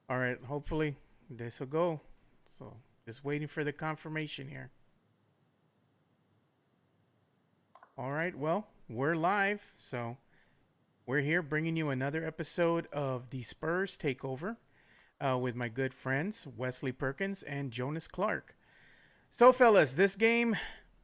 All right, hopefully this will go. So just waiting for the confirmation here. All right, well, we're live. So we're here bringing you another episode of the Spurs Takeover with my good friends Wesley Perkins and Jonas Clark. So, fellas, this game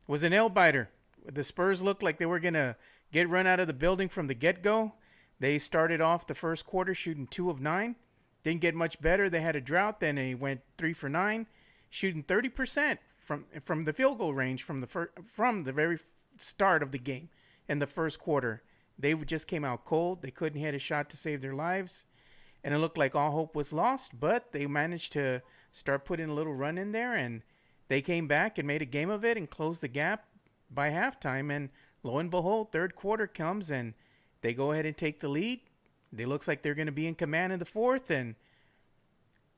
was an nail biter. The Spurs looked like they were going to get run out of the building from the get go. They started off the first quarter shooting 2 of 9. Didn't get much better. They had a drought. Then they went 3 for 9, shooting 30% from the field goal range from the very start of the game in the first quarter. They just came out cold. They couldn't hit a shot to save their lives, and it looked like all hope was lost. But they managed to start putting a little run in there, and they came back and made a game of it and closed the gap by halftime. And lo and behold, third quarter comes and they go ahead and take the lead. It looks like they're going to be in command in the fourth, and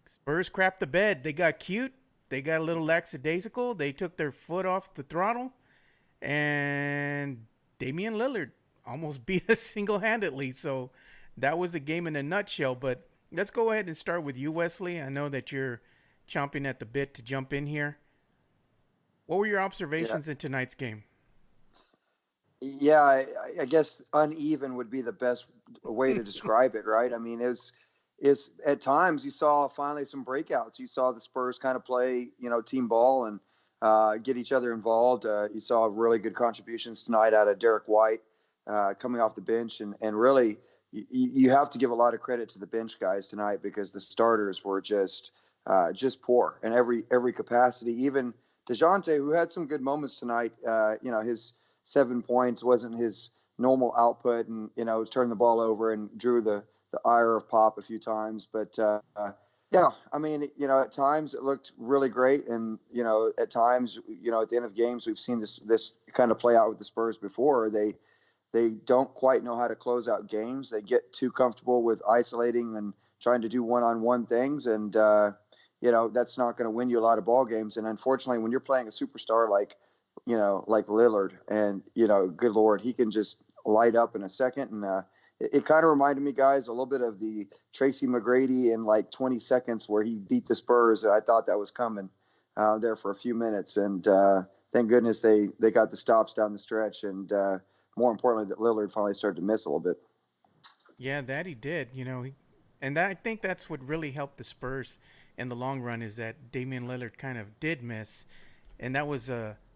Spurs crapped the bed. They got cute. They got a little lackadaisical. They took their foot off the throttle, and Damian Lillard almost beat us single handedly. So that was the game in a nutshell. But let's go ahead and start with you, Wesley. I know that you're chomping at the bit to jump in here. What were your Yeah, observations in tonight's game? yeah. I guess uneven would be the best way to describe it, right? I mean, it's at times you saw finally some breakouts. You saw the Spurs kind of play, team ball and get each other involved. You saw really good contributions tonight out of Derrick White coming off the bench, and really you have to give a lot of credit to the bench guys tonight because the starters were just poor in every capacity. Even DeJounte, who had some good moments tonight, his 7 points wasn't his normal output, and turned the ball over and drew the ire of Pop a few times. But yeah, I mean, at times it looked really great, and at times, at the end of games, we've seen this kind of play out with the Spurs before. They don't quite know how to close out games. They get too comfortable with isolating and trying to do one-on-one things, and that's not going to win you a lot of ball games. And unfortunately, when you're playing a superstar like Lillard, and good Lord, he can just light up in a second. And it kind of reminded me, guys, a little bit of the Tracy McGrady in like 20 seconds where he beat the Spurs. I thought that was coming there for a few minutes, and thank goodness they got the stops down the stretch, and more importantly, that Lillard finally started to miss a little bit. Yeah, that he did. And I think that's what really helped the Spurs in the long run is that Damian Lillard kind of did miss, and that was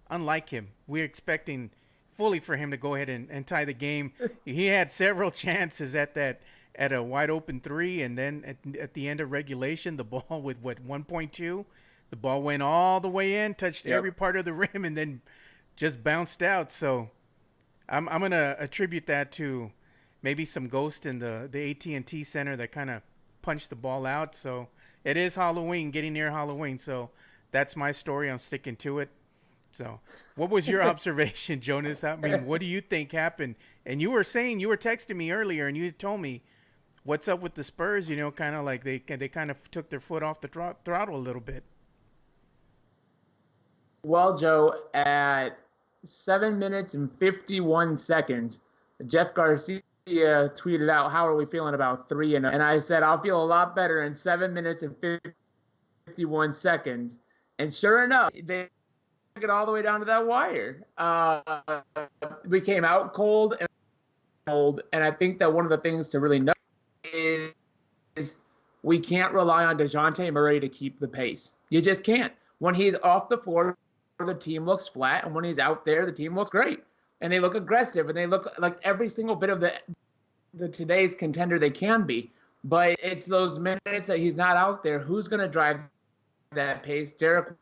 unlike him. We're expecting fully for him to go ahead and tie the game. He had several chances at a wide open three, and then at the end of regulation, the ball with 1.2, the ball went all the way in, touched every Yep. part of the rim, and then just bounced out. So I'm gonna attribute that to maybe some ghost in the AT&T Center that kind of punched the ball out. So it is Halloween, getting near Halloween. So that's my story. I'm sticking to it. So, what was your observation, Jonas? I mean, what do you think happened? And you were saying you were texting me earlier, and you told me what's up with the Spurs. Kind of like they kind of took their foot off the throttle a little bit. Well, Joe, at 7 minutes and 51 seconds, Jeff Garcia tweeted out, "How are we feeling about three?" And I said, "I'll feel a lot better in 7 minutes and 51 seconds." And sure enough, they took it all the way down to that wire. We came out cold, and I think that one of the things to really know is we can't rely on DeJounte Murray to keep the pace. You just can't. When he's off the floor, the team looks flat, and when he's out there, the team looks great, and they look aggressive, and they look like every single bit of the today's contender they can be. But it's those minutes that he's not out there. Who's going to drive that pace? Derrick,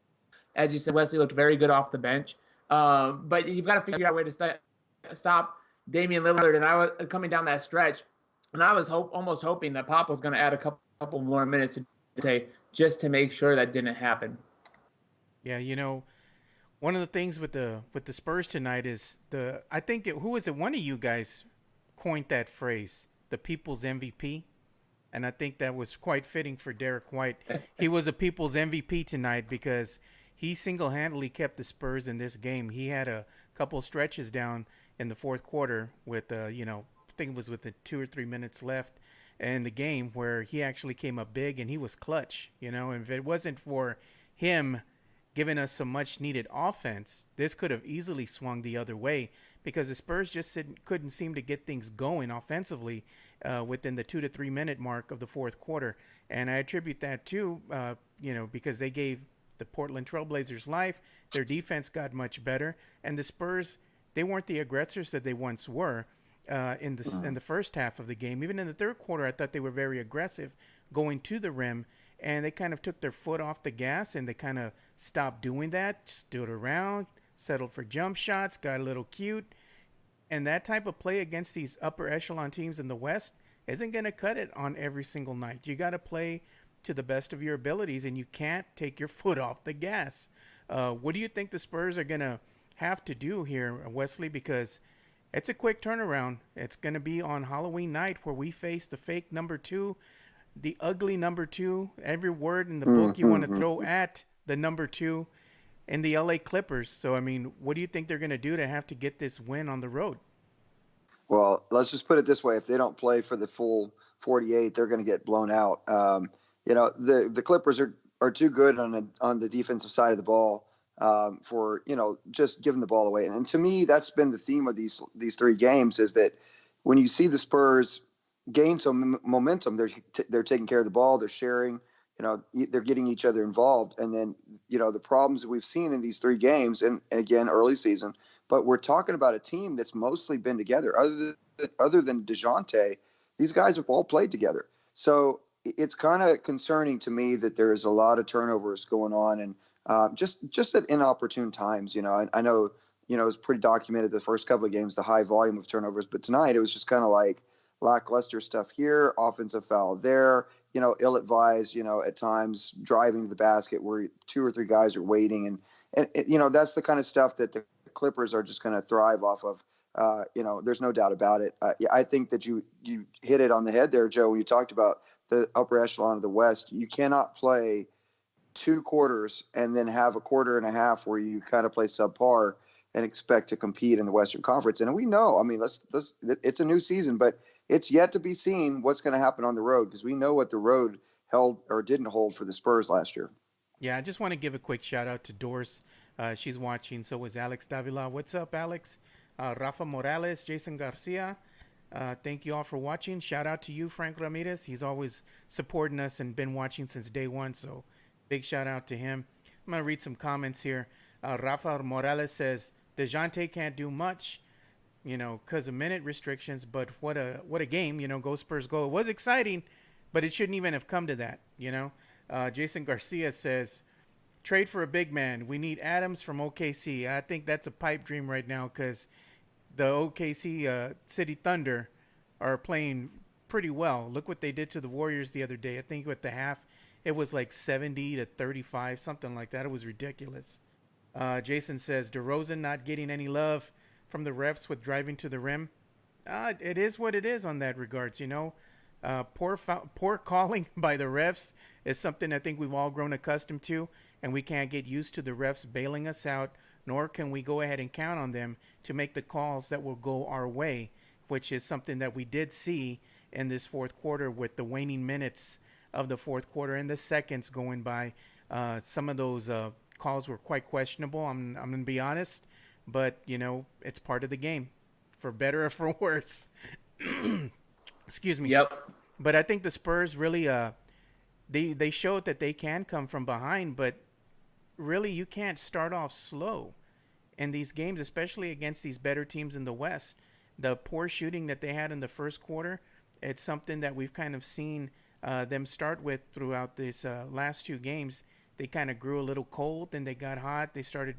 as you said, Wesley looked very good off the bench. But you've got to figure out a way to stop Damian Lillard. And I was coming down that stretch, and I was almost hoping that Pop was going to add a couple more minutes today just to make sure that didn't happen. Yeah, one of the things with the Spurs tonight is I think who was it? One of you guys coined that phrase, the people's MVP. And I think that was quite fitting for Derrick White. He was a people's MVP tonight because he single-handedly kept the Spurs in this game. He had a couple stretches down in the fourth quarter with I think it was with the 2 or 3 minutes left, in the game where he actually came up big and he was clutch. And if it wasn't for him giving us some much needed offense, this could have easily swung the other way because the Spurs just couldn't seem to get things going offensively within the 2 to 3 minute mark of the fourth quarter. And I attribute that to, because they gave the Portland Trailblazers life. Their defense got much better. And the Spurs, they weren't the aggressors that they once were in the first half of the game. Even in the third quarter, I thought they were very aggressive going to the rim. And they kind of took their foot off the gas and they kind of stopped doing that, stood around, settled for jump shots, got a little cute. And that type of play against these upper echelon teams in the West isn't going to cut it on every single night. You got to play to the best of your abilities and you can't take your foot off the gas. What do you think the Spurs are going to have to do here, Wesley? Because it's a quick turnaround. It's going to be on Halloween night where we face the fake number 2, the ugly number 2, every word in the book you want to throw at the number 2 in the LA Clippers. So, I mean, what do you think they're going to do to have to get this win on the road? Well, let's just put it this way. If they don't play for the full 48, they're going to get blown out. The Clippers are too good on the defensive side of the ball for, just giving the ball away. And to me, that's been the theme of these 3 games is that when you see the Spurs gain some momentum, they're taking care of the ball, they're sharing, they're getting each other involved. And then, the problems that we've seen in these 3 games and again, early season, but we're talking about a team that's mostly been together. Other than DeJounte, these guys have all played together. So it's kind of concerning to me that there's a lot of turnovers going on and just at inopportune times. I know, it was pretty documented the first couple of games, the high volume of turnovers, but tonight it was just kind of like lackluster stuff here, offensive foul there, ill-advised, at times driving to the basket where 2 or 3 guys are waiting. And that's the kind of stuff that the Clippers are just going to thrive off of. There's no doubt about it. I think that you hit it on the head there, Joe, when you talked about the upper echelon of the West. You cannot play 2 quarters and then have a quarter and a half where you kind of play subpar and expect to compete in the Western Conference. And we know, I mean, it's a new season, but it's yet to be seen what's going to happen on the road because we know what the road held or didn't hold for the Spurs last year. Yeah, I just want to give a quick shout out to Doris. She's watching. So was Alex Davila. What's up, Alex? Rafa Morales, Jason Garcia. Thank you all for watching. Shout out to you, Frank Ramirez. He's always supporting us and been watching since day one. So big shout out to him. I'm going to read some comments here. Rafa Morales says, DeJounte can't do much, because of minute restrictions. But what a game, go Spurs go. It was exciting, but it shouldn't even have come to that, Jason Garcia says, trade for a big man. We need Adams from OKC. I think that's a pipe dream right now because the OKC City Thunder are playing pretty well. Look what they did to the Warriors the other day. I think with the half, it was like 70-35, something like that. It was ridiculous. Jason says, DeRozan not getting any love from the refs with driving to the rim. It is what it is on that regards, Poor calling by the refs is something I think we've all grown accustomed to, and we can't get used to the refs bailing us out, nor can we go ahead and count on them to make the calls that will go our way, which is something that we did see in this fourth quarter with the waning minutes of the fourth quarter and the seconds going by. Some of those calls were quite questionable. I'm going to be honest, but it's part of the game, for better or for worse. Excuse me. Yep. But I think the Spurs really, they showed that they can come from behind, but really you can't start off slow in these games, especially against these better teams in the West. The poor shooting that they had in the first quarter, it's something that we've kind of seen them start with throughout this last 2 games. They kind of grew a little cold, then they got hot. They started,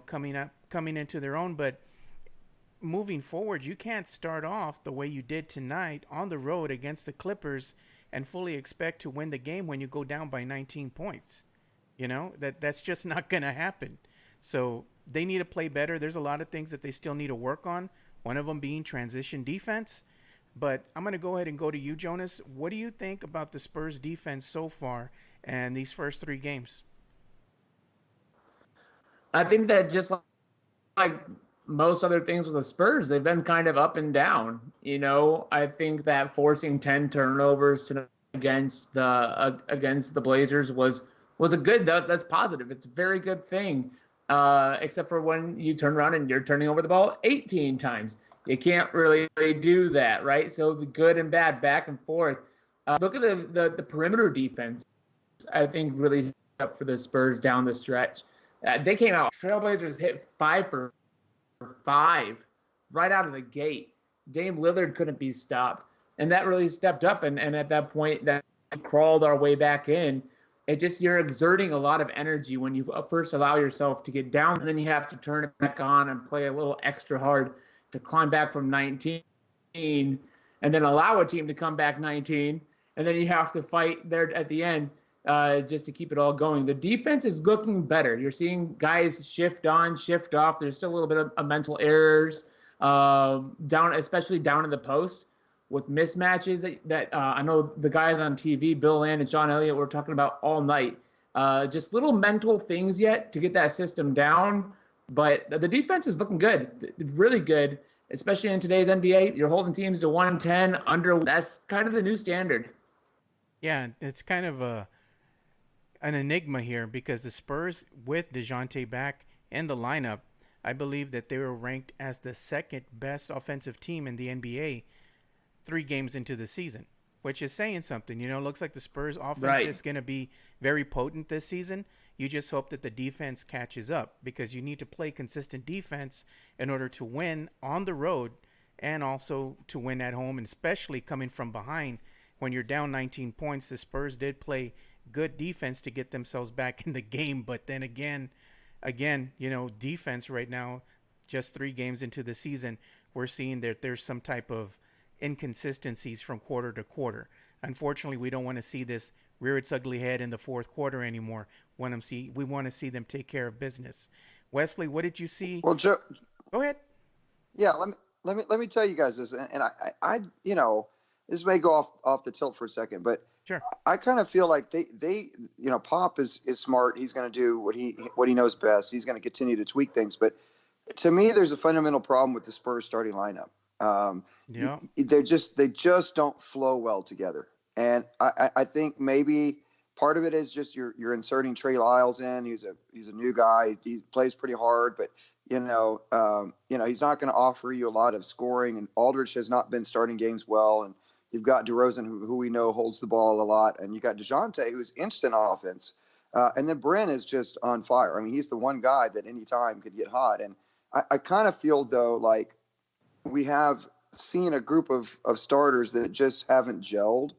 coming into their own. But moving forward, you can't start off the way you did tonight on the road against the Clippers and fully expect to win the game when you go down by 19 points. That's just not going to happen. So they need to play better. There's a lot of things that they still need to work on, one of them being transition defense. But I'm going to go ahead and go to you, Jonas. What do you think about the Spurs defense so far and these first 3 games? I think that just like most other things with the Spurs, they've been kind of up and down. I think that forcing 10 turnovers against the Blazers was a good. That's positive. It's a very good thing. Except for when you turn around and you're turning over the ball 18 times. You can't really do that, right? So the good and bad, back and forth. Look at the perimeter defense. I think really up for the Spurs down the stretch. They came out. Trailblazers hit 5 for 5 right out of the gate. Dame Lillard couldn't be stopped, and that really stepped up. And at that point, that crawled our way back in. You're exerting a lot of energy when you first allow yourself to get down, and then you have to turn it back on and play a little extra hard to climb back from 19, and then allow a team to come back 19, and then you have to fight there at the end just to keep it all going. The defense is looking better. You're seeing guys shift on, shift off. There's still a little bit of mental errors down, especially down in the post with mismatches that I know the guys on TV, Bill Land and Sean Elliott, were talking about all night. Just little mental things yet to get that system down. But the defense is looking good, really good, especially in today's NBA. You're holding teams to 110 under. That's kind of the new standard. Yeah, it's kind of an enigma here because the Spurs, with DeJounte back in the lineup, I believe that they were ranked as the second best offensive team in the NBA 3 games into the season, which is saying something. Looks like the Spurs offense is going to be very potent this season. You just hope that the defense catches up because you need to play consistent defense in order to win on the road and also to win at home, and especially coming from behind when you're down 19 points. The Spurs did play good defense to get themselves back in the game, but then again, defense right now, just 3 games into the season, we're seeing that there's some type of inconsistencies from quarter to quarter. Unfortunately, we don't want to see this rear its ugly head in the fourth quarter anymore. We want to see them take care of business. Wesley, what did you see? Well, Joe, go ahead. Yeah, let me tell you guys this, and I this may go off the tilt for a second, but sure. I kind of feel like they Pop is smart. He's going to do what he knows best. He's going to continue to tweak things, but to me, there's a fundamental problem with the Spurs starting lineup. They just don't flow well together, and I think maybe part of it is just you're inserting Trey Lyles in. He's a new guy. He plays pretty hard, but he's not going to offer you a lot of scoring. And Aldridge has not been starting games well, and you've got DeRozan, who we know holds the ball a lot, and you got DeJounte, who's instant offense, and then Bryn is just on fire. I mean, he's the one guy that any time could get hot, and I kind of feel though like we have seen a group of starters that just haven't gelled.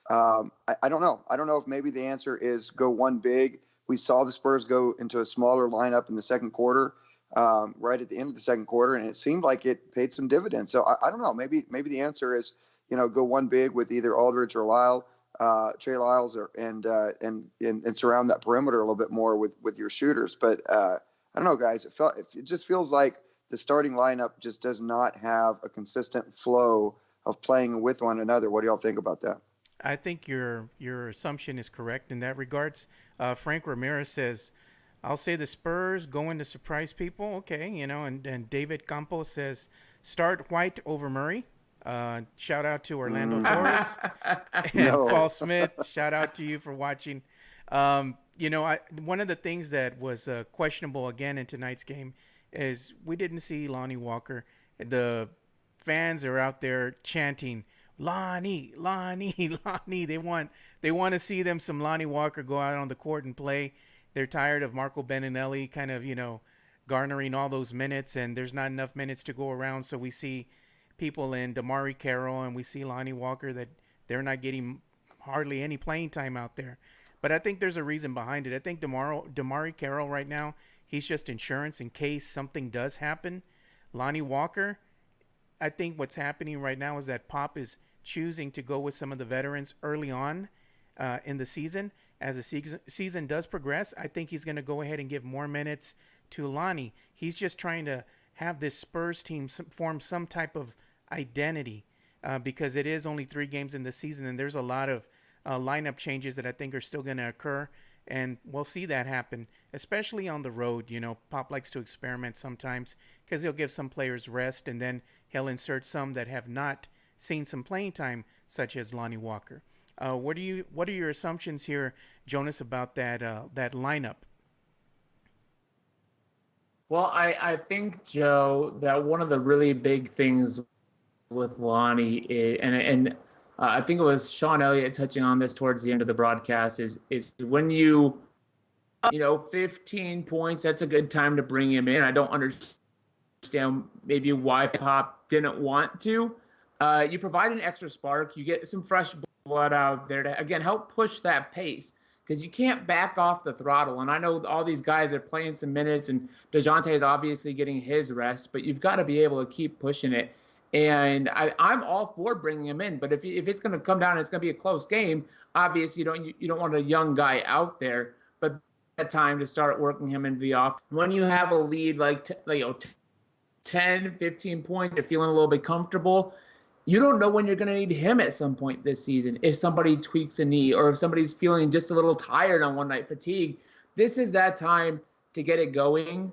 I don't know. I don't know if maybe the answer is go one big. We saw the Spurs go into a smaller lineup in the second quarter, right at the end of the second quarter, and it seemed like it paid some dividends. So I don't know. Maybe the answer is, go one big with either Aldridge or Trey Lyles, and surround that perimeter a little bit more with your shooters. But I don't know, guys. It just feels like the starting lineup just does not have a consistent flow of playing with one another. What do y'all think about that? I think your assumption is correct in that regards. Frank Ramirez says, I'll say the Spurs going to surprise people. Okay, and David Campos says, start White over Murray. Shout out to Orlando Torres and Paul Smith. Shout out to you for watching. One of the things that was questionable again in tonight's game is we didn't see Lonnie Walker. The fans are out there chanting, Lonnie, Lonnie, Lonnie. They want to see some Lonnie Walker go out on the court and play. They're tired of Marco Beninelli kind of, garnering all those minutes, and there's not enough minutes to go around. So we see people in Damari Carroll and we see Lonnie Walker that they're not getting hardly any playing time out there. But I think there's a reason behind it. I think Damari Carroll right now, he's just insurance in case something does happen. Lonnie Walker, I think what's happening right now is that Pop is choosing to go with some of the veterans early on in the season. As the season does progress, I think he's going to go ahead and give more minutes to Lonnie. He's just trying to have this Spurs team form some type of identity because it is only 3 games in the season, and there's a lot of lineup changes that I think are still going to occur. And we'll see that happen, especially on the road. Pop likes to experiment sometimes because he'll give some players rest and then he'll insert some that have not seen some playing time, such as Lonnie Walker. What are your assumptions here, Jonas, about that lineup? Well, I think, Joe, that one of the really big things with Lonnie is, and I think it was Sean Elliott touching on this towards the end of the broadcast, is when you 15 points, that's a good time to bring him in. I don't understand maybe why Pop didn't want to. You provide an extra spark, you get some fresh blood out there to, again, help push that pace, because you can't back off the throttle. And I know all these guys are playing some minutes, and DeJounte is obviously getting his rest, but you've got to be able to keep pushing it. And I'm all for bringing him in, but if it's going to come down and it's going to be a close game, obviously you don't want a young guy out there. But that time to start working him into the off. When you have a lead like 10, 15 points, you're feeling a little bit comfortable. You don't know when you're going to need him at some point this season. If somebody tweaks a knee or if somebody's feeling just a little tired on one night, fatigue, this is that time to get it going.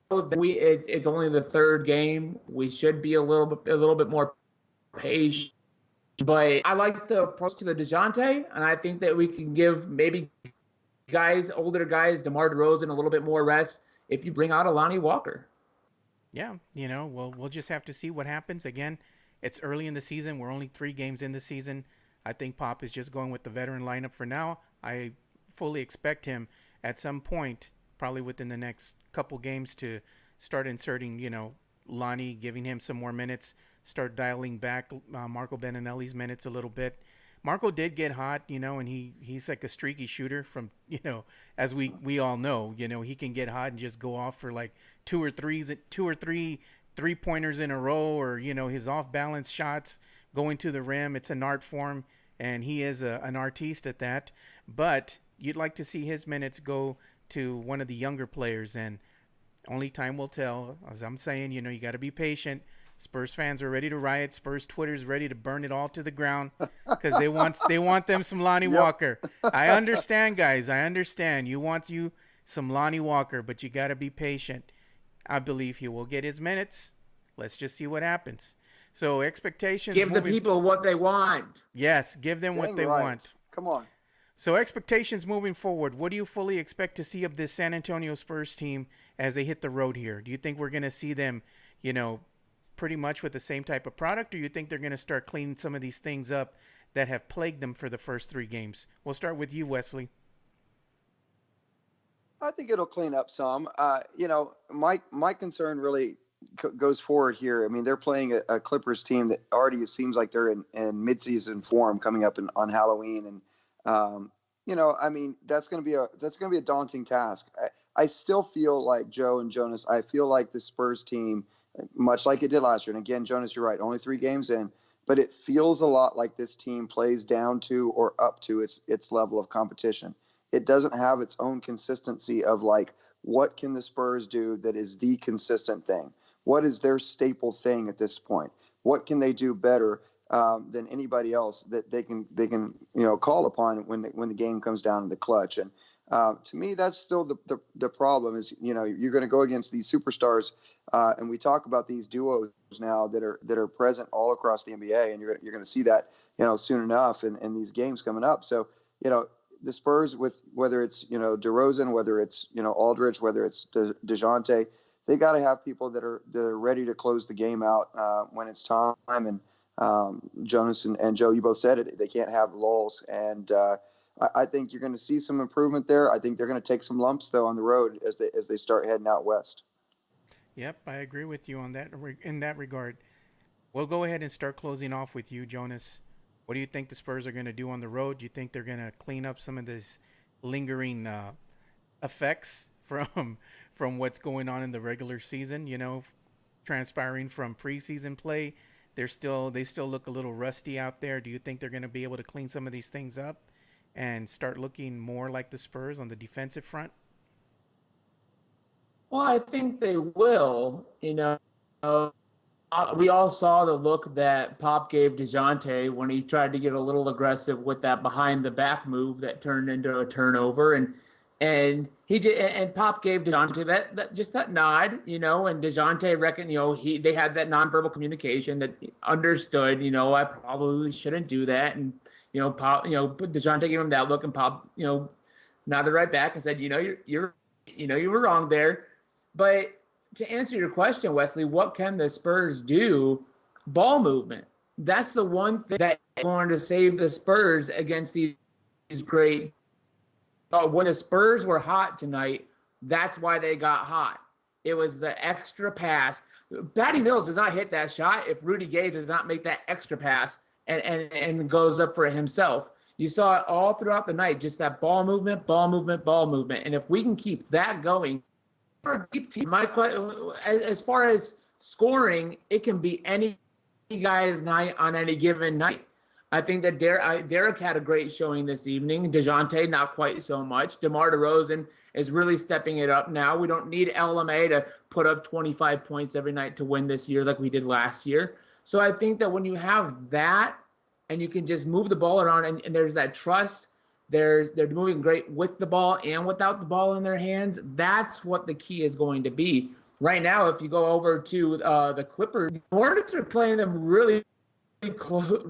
It's only the third game. We should be a little bit more patient. But I like the approach to the DeJounte, and I think that we can give maybe older guys, DeMar DeRozan, a little bit more rest if you bring out a Lonnie Walker. Yeah, we'll just have to see what happens. Again, it's early in the season. We're only 3 games in the season. I think Pop is just going with the veteran lineup for now. I fully expect him at some point, probably within the next couple games, to start inserting, Lonnie, giving him some more minutes, start dialing back Marco Beninelli's minutes a little bit. Marco did get hot, and he's like a streaky shooter from, as we all know, he can get hot and just go off for like 2 or 3 3-pointers in a row, or his off balance shots going to the rim. It's an art form, and he is an artiste at that. But you'd like to see his minutes go to one of the younger players, and only time will tell. As I'm saying, you got to be patient. Spurs fans are ready to riot. Spurs Twitter's ready to burn it all to the ground because they want them some Lonnie Walker. I understand, guys. I understand. You want some Lonnie Walker, but you got to be patient. I believe he will get his minutes. Let's just see what happens. So expectations. Give the people what they want. Yes, give them what they want. Come on. So expectations moving forward. What do you fully expect to see of this San Antonio Spurs team as they hit the road here? Do you think we're going to see them, pretty much with the same type of product, or you think they're going to start cleaning some of these things up that have plagued them for the first 3 games? We'll start with you, Wesley. I think it'll clean up some. My concern really goes forward here. I mean, they're playing a Clippers team that already seems like they're in midseason form coming up on Halloween, and that's going to be a daunting task. I still feel like Joe and Jonas. I feel like the Spurs team, much like it did last year. And again, Jonas, you're right. Only 3 games in, but it feels a lot like this team plays down to or up to its level of competition. It doesn't have its own consistency of like, what can the Spurs do that is the consistent thing? What is their staple thing at this point? What can they do better than anybody else that they can call upon when the game comes down to the clutch? And to me, that's still the problem is, you're going to go against these superstars, and we talk about these duos now that are present all across the NBA, and you're going to see that soon enough in these games coming up. So the Spurs, with whether it's DeRozan, whether it's Aldridge, whether it's DeJounte, they got to have people that are ready to close the game out when it's time. And Jonas and Joe, you both said it. They can't have lulls, and I think you're going to see some improvement there. I think they're going to take some lumps though on the road as they start heading out west. Yep, I agree with you on that in that regard. We'll go ahead and start closing off with you, Jonas. What do you think the Spurs are going to do on the road? Do you think they're going to clean up some of this lingering effects from what's going on in the regular season? Transpiring from preseason play, they still look a little rusty out there. Do you think they're going to be able to clean some of these things up and start looking more like the Spurs on the defensive front? Well, I think they will. we all saw the look that Pop gave DeJounte when he tried to get a little aggressive with that behind the back move that turned into a turnover, and Pop gave DeJounte that just that nod, and DeJounte reckoned, they had that nonverbal communication that understood, I probably shouldn't do that, and Pop, but DeJounte gave him that look, and Pop, nodded right back and said, you were wrong there, but. To answer your question, Wesley, what can the Spurs do? Ball movement. That's the one thing that is going to save the Spurs against these great. When the Spurs were hot tonight, that's why they got hot. It was the extra pass. Patty Mills does not hit that shot if Rudy Gay does not make that extra pass and goes up for it himself. You saw it all throughout the night, just that ball movement, ball movement, ball movement. And if we can keep that going, as far as scoring, it can be any guy's night on any given night. I think that Derrick had a great showing this evening. DeJounte, not quite so much. DeMar DeRozan is really stepping it up now. We don't need LMA to put up 25 points every night to win this year like we did last year. So I think that when you have that and you can just move the ball around and there's that trust, they're moving great with the ball and without the ball in their hands. That's what the key is going to be. Right now, if you go over to the Clippers, the Hornets are playing them really close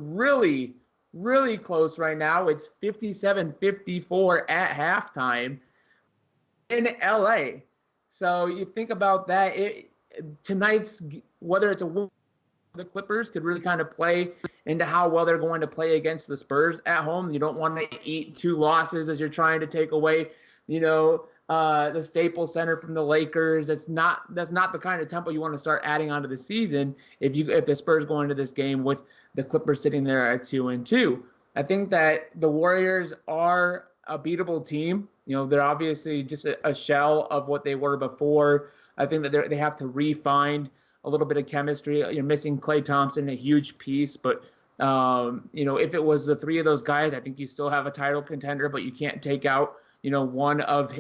right now. It's 57-54 at halftime in LA. So you think about that. Tonight's, whether it's a win, the Clippers could really kind of play into how well they're going to play against the Spurs at home. You don't want to eat two losses as you're trying to take away, the Staples Center from the Lakers. That's not the kind of tempo you want to start adding onto the season if the Spurs go into this game with the Clippers sitting there at 2-2. I think that the Warriors are a beatable team. They're obviously just a shell of what they were before. I think that they have to refine a little bit of chemistry. You're missing Klay Thompson, a huge piece, but if it was the three of those guys, I think you still have a title contender, but you can't take out, one of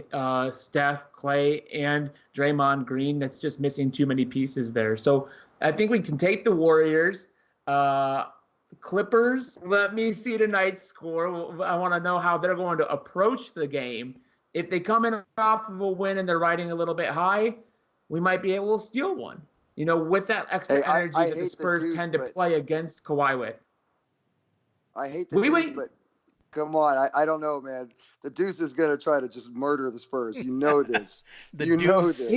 Steph, Klay, and Draymond Green. That's just missing too many pieces there. So I think we can take the Warriors. Clippers, let me see tonight's score. I want to know how they're going to approach the game. If they come in off of a win and they're riding a little bit high, we might be able to steal one. With that extra energy that the Spurs tend to play against Kawhi with. I hate the Deuce, but come on. I don't know, man. The Deuce is going to try to just murder the Spurs. You know this. Know this.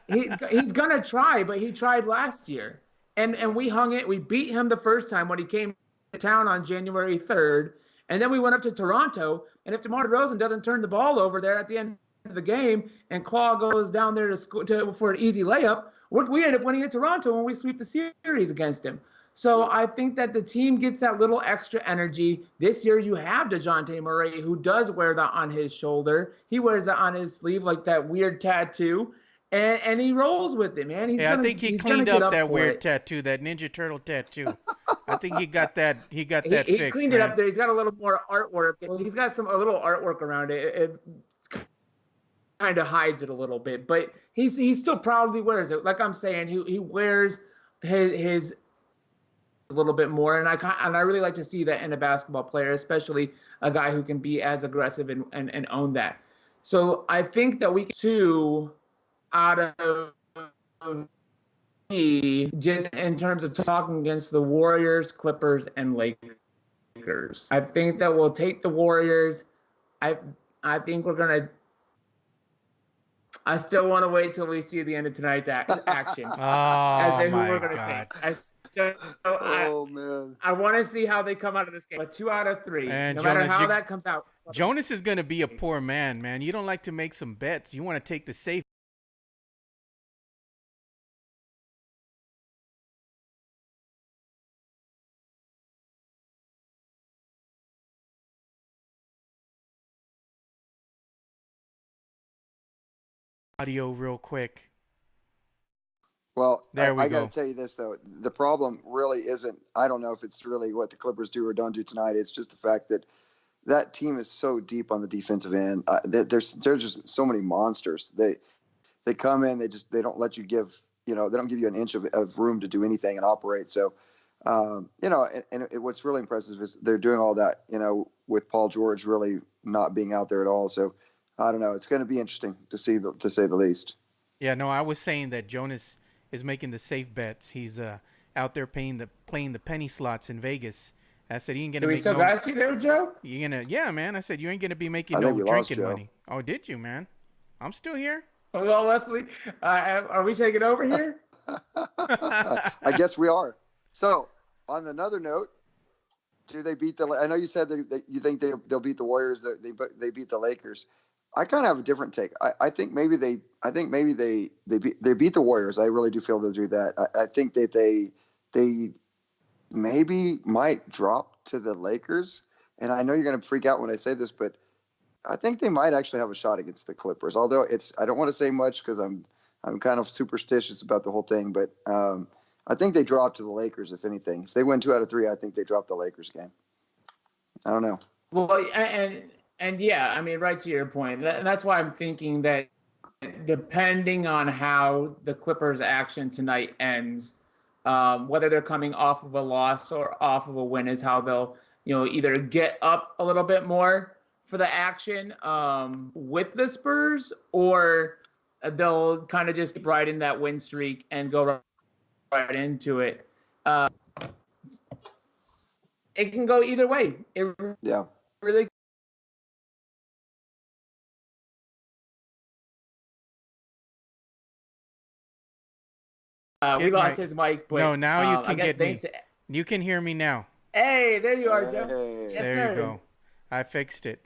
He's going to try, but he tried last year. And we hung it. We beat him the first time when he came to town on January 3rd. And then we went up to Toronto. And if DeMar DeRozan doesn't turn the ball over there at the end of the game and Claw goes down there for an easy layup, we end up winning at Toronto when we sweep the series against him. So I think that the team gets that little extra energy. This year you have DeJounte Murray, who does wear that on his shoulder. He wears it on his sleeve like that weird tattoo. And he rolls with it, man. I think he cleaned up that weird tattoo, that Ninja Turtle tattoo. I think he got that. He fixed. He cleaned it up there. He's got a little more artwork. He's got a little artwork around it. It kind of hides it a little bit, but he still proudly wears it. Like I'm saying, he wears his a little bit more, and I really like to see that in a basketball player, especially a guy who can be as aggressive and own that. So I think that we can two out of me just in terms of talking against the Warriors, Clippers, and Lakers. I think that we'll take the Warriors. I think we're gonna. I still want to wait till we see the end of tonight's action. Oh my God! Man! I want to see how they come out of this game. But 2 out of 3, and no Jonas, matter how that comes out. Jonas is going to be a poor man, man. You don't like to make some bets. You want to take the safe. Audio real quick. Well, there we I go. got to tell you this, though. The problem really isn't, I don't know if it's really what the Clippers do or don't do tonight. It's just the fact that team is so deep on the defensive end. There's just so many monsters. They come in, they don't let you give they don't give you an inch of room to do anything and operate. So, what's really impressive is they're doing all that, with Paul George really not being out there at all. So, I don't know. It's going to be interesting to see, to say the least. Yeah, no, I was saying that Jonas is making the safe bets. He's out there playing the penny slots in Vegas. I said he ain't gonna Do we make still got you there, Joe? yeah, man. I said you ain't gonna be making I think no we lost drinking Joe. money. Oh, did you, man? I'm still here. Well, Wesley, are we taking over here? I guess we are. So, on another note, do they beat the? I know you said that you think they'll beat the Warriors. They beat the Lakers. I kind of have a different take. I think maybe they beat the Warriors. I really do feel they'll do that. I think that they maybe might drop to the Lakers. And I know you're going to freak out when I say this, but I think they might actually have a shot against the Clippers. Although I don't want to say much because I'm kind of superstitious about the whole thing. But I think they drop to the Lakers, if anything. If they win 2 out of 3, I think they drop the Lakers game. I don't know. Well, and yeah, I mean, right to your point. That's why I'm thinking that depending on how the Clippers' action tonight ends, whether they're coming off of a loss or off of a win, is how they'll, either get up a little bit more for the action with the Spurs, or they'll kind of just get right in that win streak and go right into it. It can go either way. It really. We lost his mic, but no, now you can get me. To... You can hear me now. Hey, there you are, Joe. Hey. Yes, there sir. you go. I fixed it.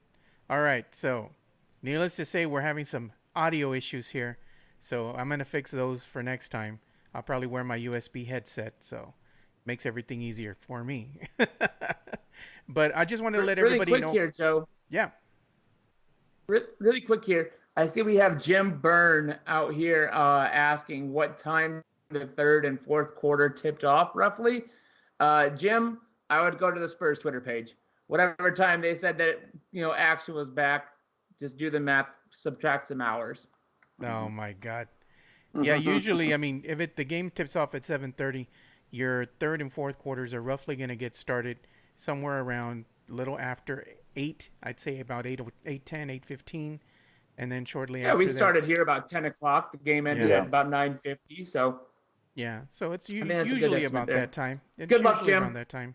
All right, so needless to say, we're having some audio issues here, so I'm gonna fix those for next time. I'll probably wear my USB headset, so it makes everything easier for me. But I just wanted to let everybody know. Really quick here, Joe. Yeah. Really quick here. I see we have Jim Byrne out here asking what time the third and fourth quarter tipped off roughly. Jim, I would go to the Spurs Twitter page. Whatever time they said that action was back, just do the math, subtract some hours. Oh my God. Yeah, usually, I mean, if the game tips off at 7:30, your third and fourth quarters are roughly going to get started somewhere around a little after 8. I'd say about 8:10, 8:15, and then shortly after. Yeah, we started here about 10 o'clock. The game ended at about 9:50. So. Yeah, so it's that's usually about that time. It's Good luck, Jim. Around that time.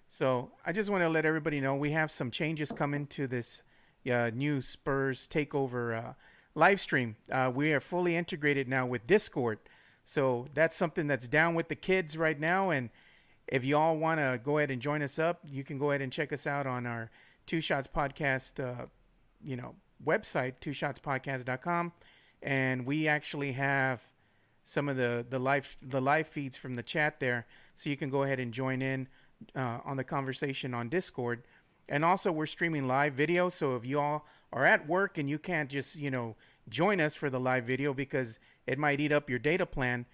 So I just want to let everybody know we have some changes coming to this new Spurs Takeover live stream. We are fully integrated now with Discord. So that's something that's down with the kids right now. And if you all want to go ahead and join us up, you can go ahead and check us out on our Two Shots Podcast, website, twoshotspodcast.com. And we actually have some of the live feeds from the chat there, so you can go ahead and join in on the conversation on Discord. And also, we're streaming live video, so if you all are at work and you can't just join us for the live video because it might eat up your data plan,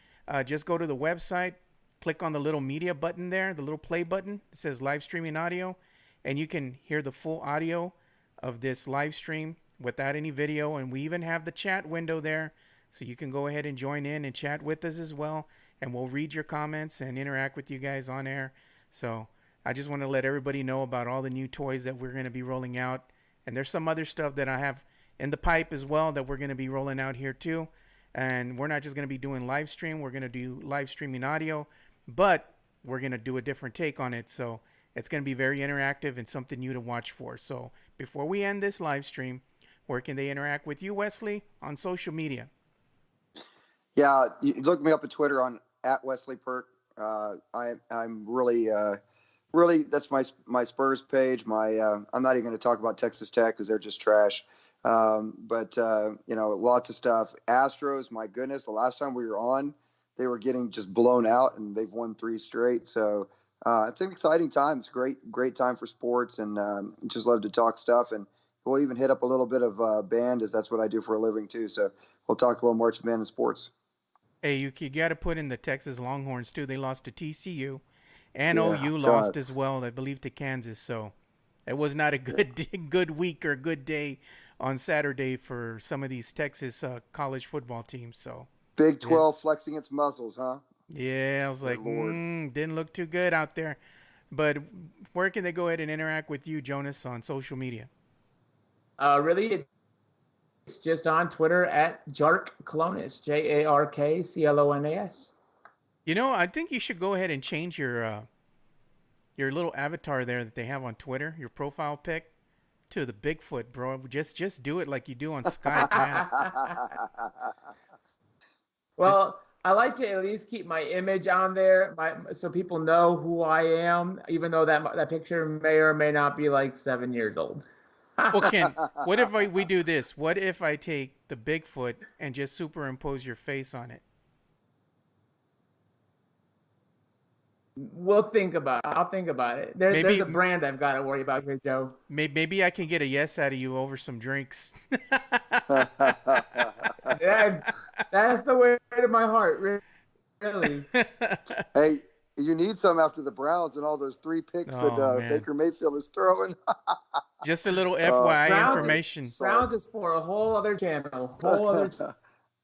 just go to the website, click on the little media button there, the little play button. It says live streaming audio, and you can hear the full audio of this live stream without any video. And we even have the chat window there, so you can go ahead and join in and chat with us as well, and we'll read your comments and interact with you guys on air. So I just want to let everybody know about all the new toys that we're going to be rolling out. And there's some other stuff that I have in the pipe as well that we're going to be rolling out here too. And we're not just going to be doing live stream. We're going to do live streaming audio, but we're going to do a different take on it. So it's going to be very interactive and something new to watch for. So before we end this live stream, where can they interact with you, Wesley, on social media? Yeah, you look me up at Twitter on @WesleyPerk. I'm really that's my Spurs page. I'm not even going to talk about Texas Tech because they're just trash. But lots of stuff. Astros, my goodness, the last time we were on, they were getting just blown out, and they've won 3 straight. So it's an exciting time. It's a great time for sports, and just love to talk stuff. And we'll even hit up a little bit of band, as that's what I do for a living too. So we'll talk a little marching band and sports. Hey, you got to put in the Texas Longhorns too. They lost to TCU, and OU lost as well, I believe, to Kansas. So it was not a good week or good day on Saturday for some of these Texas college football teams. So Big 12 flexing its muscles, huh? Yeah, I was like, Lord. didn't look too good out there. But where can they go ahead and interact with you, Jonas, on social media? Really, it's just on Twitter at JarkClonas, JARKCLONAS. You know, I think you should go ahead and change your little avatar there that they have on Twitter, your profile pic, to the Bigfoot, bro. Just do it like you do on Skype, man. Well, I like to at least keep my image on there, so people know who I am, even though that picture may or may not be like 7 years old. Well, Ken, what if we do this? What if I take the Bigfoot and just superimpose your face on it? We'll think about it. I'll think about it. There's a brand I've got to worry about here, Joe. Maybe I can get a yes out of you over some drinks. Yeah, that's the way to my heart, really. Hey, you need some after the Browns and all those 3 picks that Baker Mayfield is throwing. Just a little FYI information. Browns is for a whole other channel.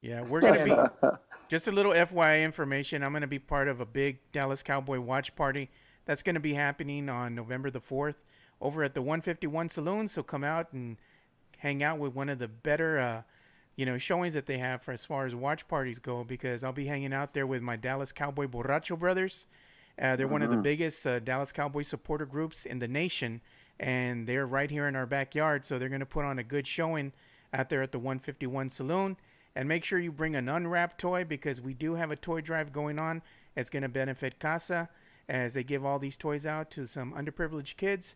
Yeah, we're going to be, just a little FYI information. I'm going to be part of a big Dallas Cowboy watch party that's going to be happening on November the 4th over at the 151 Saloon. So come out and hang out with one of the better, showings that they have for as far as watch parties go, because I'll be hanging out there with my Dallas Cowboy Borracho brothers. They're one of the biggest Dallas Cowboy supporter groups in the nation, and they're right here in our backyard. So they're going to put on a good showing out there at the 151 Saloon. And make sure you bring an unwrapped toy, because we do have a toy drive going on. It's going to benefit CASA as they give all these toys out to some underprivileged kids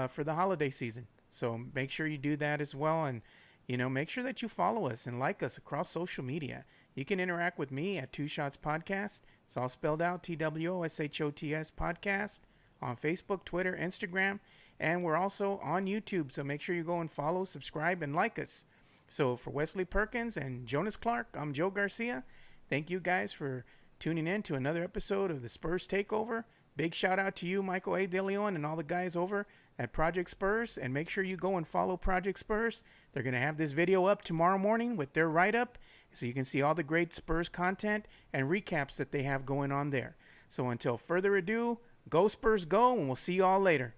for the holiday season. So make sure you do that as well. And, make sure that you follow us and like us across social media. You can interact with me at Two Shots Podcast. It's all spelled out, TWOSHOTS Podcast, on Facebook, Twitter, Instagram. And we're also on YouTube. So make sure you go and follow, subscribe, and like us. So for Wesley Perkins and Jonas Clark, I'm Joe Garcia. Thank you guys for tuning in to another episode of the Spurs Takeover. Big shout out to you, Michael A. De Leon, and all the guys over at Project Spurs. And make sure you go and follow Project Spurs. They're going to have this video up tomorrow morning with their write-up, so you can see all the great Spurs content and recaps that they have going on there. So until further ado, go Spurs go, and we'll see you all later.